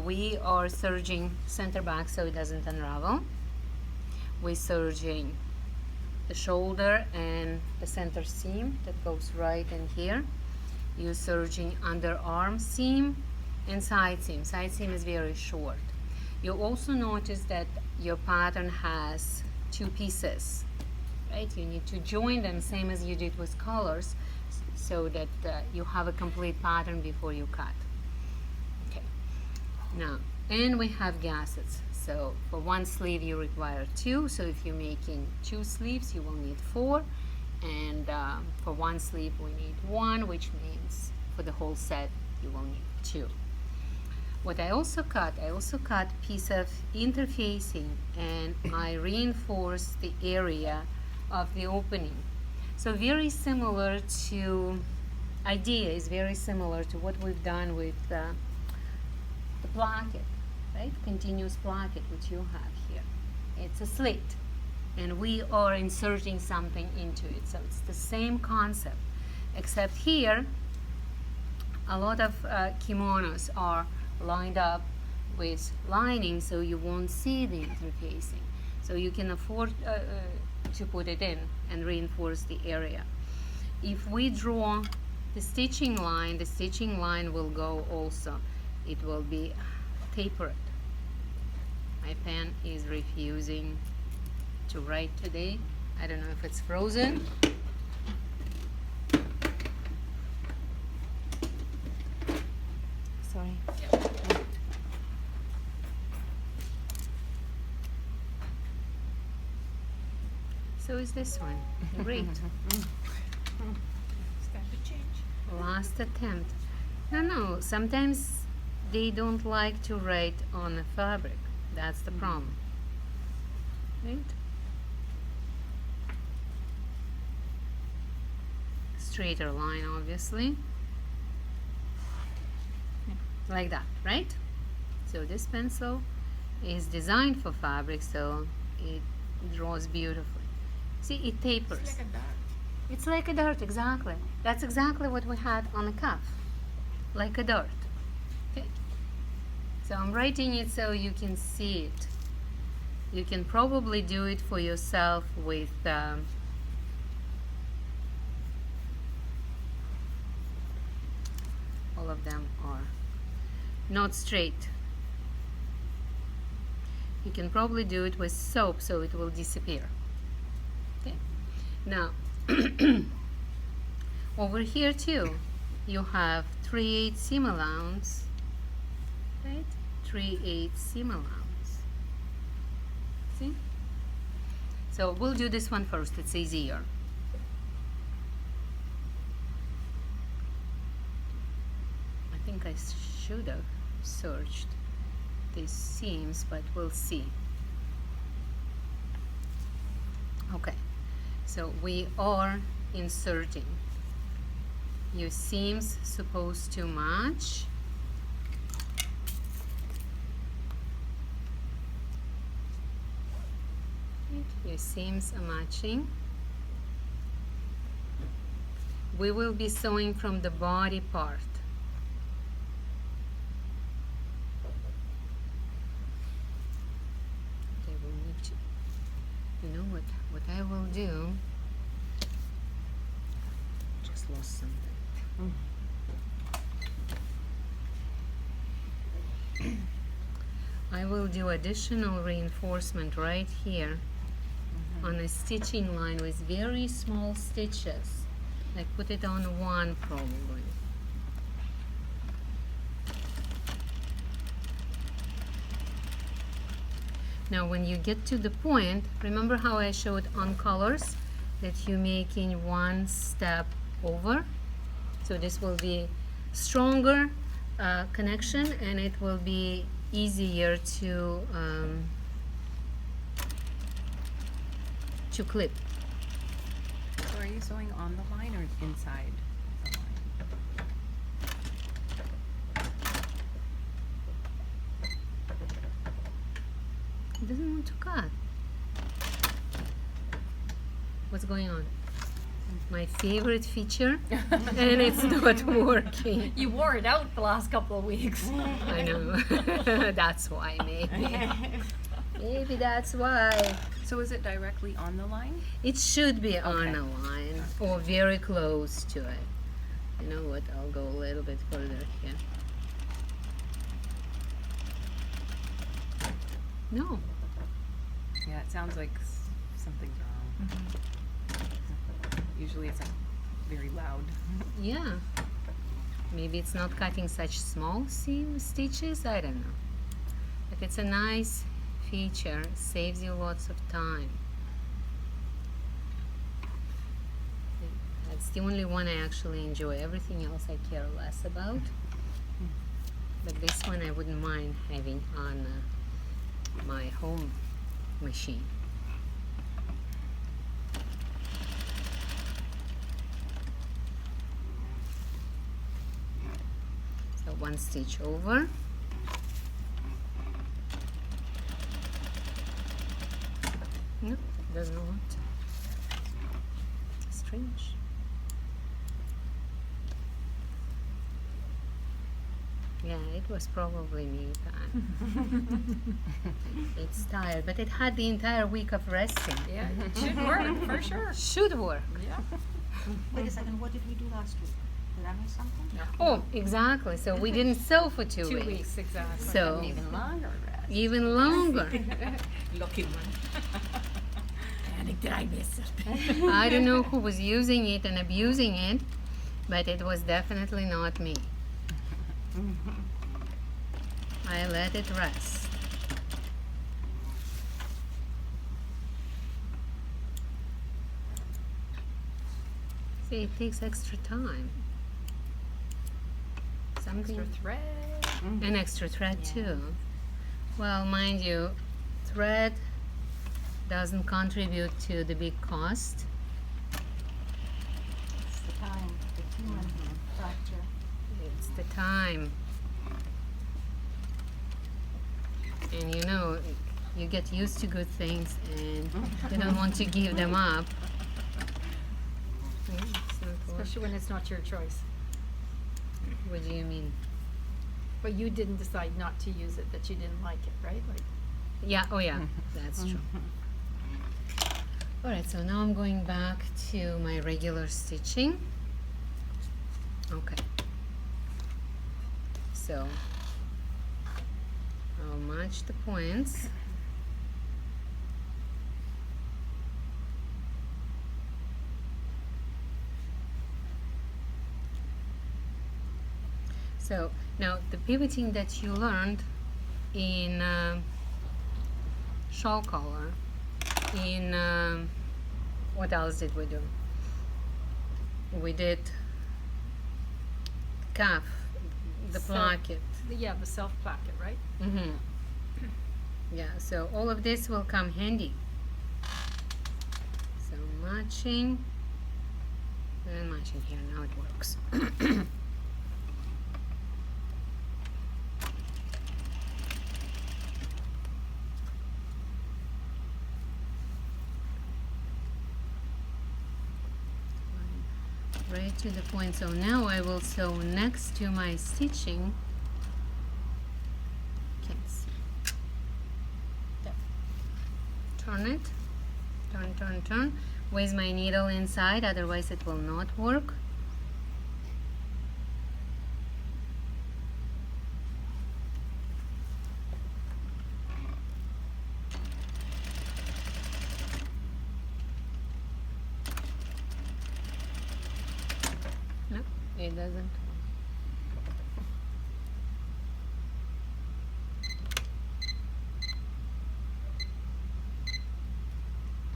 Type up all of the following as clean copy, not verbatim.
we are serging center back so it doesn't unravel. We're serging the shoulder and the center seam that goes right in here. You're serging underarm seam and side seam. Side seam is very short. You'll also notice that your pattern has two pieces, right? You need to join them same as you did with colors so that you have a complete pattern before you cut. Okay. Now, and we have gassets. So for one sleeve you require 2. So if you're making 2 sleeves, you will need 4. And for one sleeve we need 1, which means for the whole set you will need 2. What I also cut piece of interfacing, and I reinforce the area of the opening. So very similar to, idea is very similar to what we've done with the placket, right? Continuous placket, which you have here. It's a slit, and we are inserting something into it. So it's the same concept, except here a lot of kimonos are lined up with lining, so you won't see the interfacing. So you can afford to put it in and reinforce the area. If we draw the stitching line will go also. It will be tapered. My pen is refusing to write today. I don't know if it's frozen. Sorry. So is this one. Great. Last attempt. No, sometimes they don't like to write on the fabric. That's the problem. Right? Straighter line, obviously. Like that, right? So this pencil is designed for fabric, so it draws beautifully. See, it tapers. It's like a dart. It's like a dart, exactly. That's exactly what we had on the cuff, like a dart. Okay. So I'm writing it so you can see it. You can probably do it for yourself with all of them are not straight. You can probably do it with soap so it will disappear. Okay. Now over here too you have 3/8 seam allowance, right? 3/8 seam allowance. See? So we'll do this one first, it's easier. I think I should have searched these seams, but we'll see. Okay, so we are inserting. Your seams supposed to match. Your seams are matching. We will be sewing from the body part. Okay, we'll need to, you know what I will do, just lost something. I will do additional reinforcement right here on a stitching line with very small stitches. Like put it on 1 probably. Now when you get to the point, remember how I showed on colors that you're making 1 step over? So this will be stronger connection, and it will be easier to clip. So are you sewing on the line or inside the line? It doesn't want to cut. What's going on? My favorite feature, and it's not working. You wore it out the last couple of weeks. I know. That's why, maybe. Maybe that's why. So is it directly on the line? It should be on Okay. a line or very close to it. You know what? I'll go a little bit further here. No. Yeah, it sounds like something's wrong. Usually it's very loud. Yeah. Maybe it's not cutting such small seam stitches. I don't know. But it's a nice feature. Saves you lots of time. That's the only one I actually enjoy. Everything else I care less about. But this one I wouldn't mind having on my home machine. So one stitch over. No, it does not. Strange. Yeah, it was probably me, Pam. It's tired, but it had the entire week of resting. Yeah, it should work for sure. Should work. Yeah. Wait a second, what did we do last week? Did I miss something? Oh, exactly. So we didn't sew for 2 2 weeks. weeks, exactly. So Even longer rest. even longer. Lucky one. Panic, did I miss it? I don't know who was using it and abusing it, but it was definitely not me. I let it rest. See, it takes extra time. Something Extra thread. an extra thread too. Well, mind you, thread doesn't contribute to the big cost. It's the time, the human factor. It's the time. And you know, you get used to good things and you don't want to give them up. Yeah, it's not work. Especially when it's not your choice. What do you mean? But you didn't decide not to use it, that you didn't like it, right? Like, Yeah, oh yeah, that's true. Alright, so now I'm going back to my regular stitching. Okay. So, I'll match the points. So, now the pivoting that you learned in shawl collar, in what else did we do? We did cuff, the So- placket. yeah, the self placket, right? Mm-hmm. Yeah, so all of this will come handy. So matching and matching here, now it works. Right to the point. So now I will sew next to my stitching. Can't see. There. Turn it. Turn, turn, turn. With my needle inside, otherwise it will not work. No, it doesn't.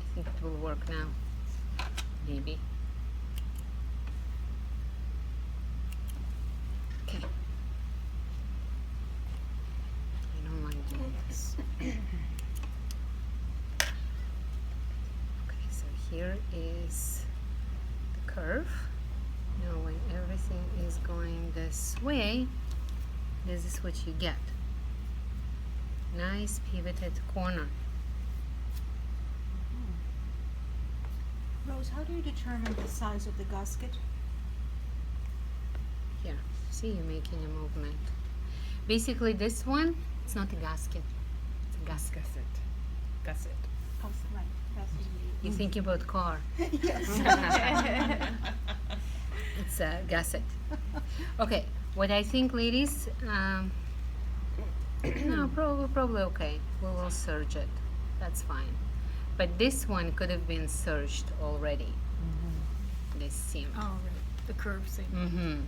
I think it will work now. Maybe. Okay. I don't like doing this. Okay, so here is the curve. Now when everything is going this way, this is what you get. Nice pivoted corner. Rose, how do you determine the size of the gasket? Here, see, you're making a movement. Basically, this one, it's not a gasket. It's a gasket. Gusset. Oh, right, that's what you You think about car. Yes. It's a gasket. Okay, what I think, ladies, no, probably okay. We will serge it. That's fine. But this one could have been serged already. This seam. Oh, right, the curve seam. Mm-hmm.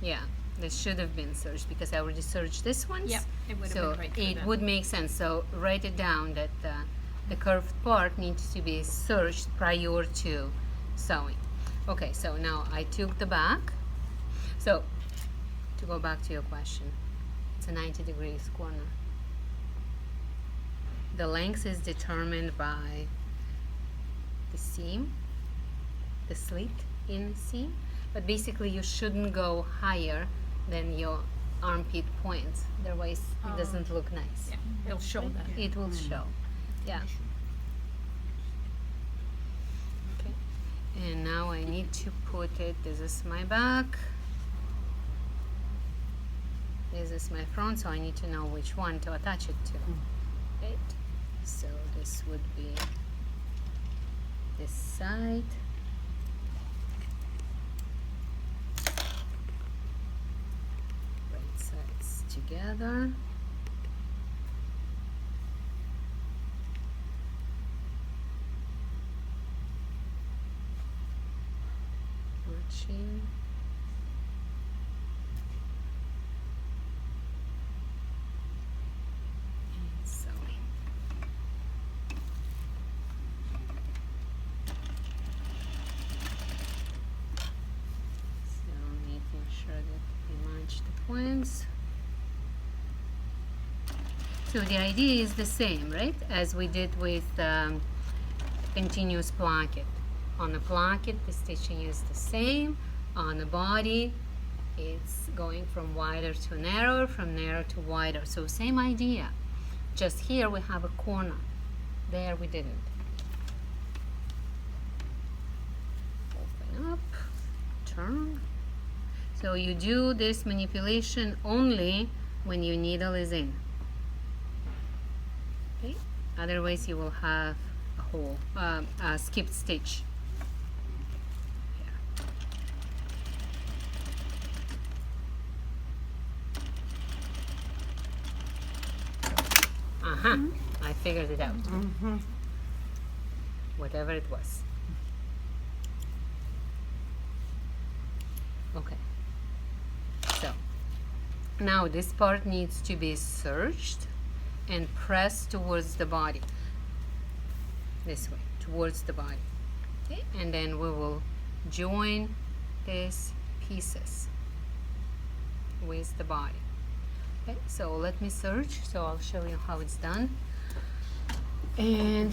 Yeah, this should have been serged because I already serged this one. Yep, it would have So been right through it that. would make sense. So write it down that the curved part needs to be serged prior to sewing. Okay, so now I took the back. So to go back to your question, it's a 90 degrees corner. The length is determined by the seam, the slit in seam, but basically you shouldn't go higher than your armpit point, otherwise it doesn't look nice. Yeah, it'll show that. It will show. Yeah. Okay. And now I need to put it, this is my back. This is my front, so I need to know which one to attach it to. Right? So this would be this side. Right sides together. Matching. And sewing. So making sure that we match the points. So the idea is the same, right? As we did with continuous placket. On the placket, the stitching is the same. On the body, it's going from wider to narrower, from narrow to wider. So same idea. Just here we have a corner. There we didn't. Open up, turn. So you do this manipulation only when your needle is in. Okay? Otherwise you will have a hole, a skipped stitch. Here. Uh-huh. I figured it out. Whatever it was. Okay. So now this part needs to be serged and pressed towards the body. This way, towards the body. Okay, and then we will join these pieces with the body. Okay, so let me serge, so I'll show you how it's done. And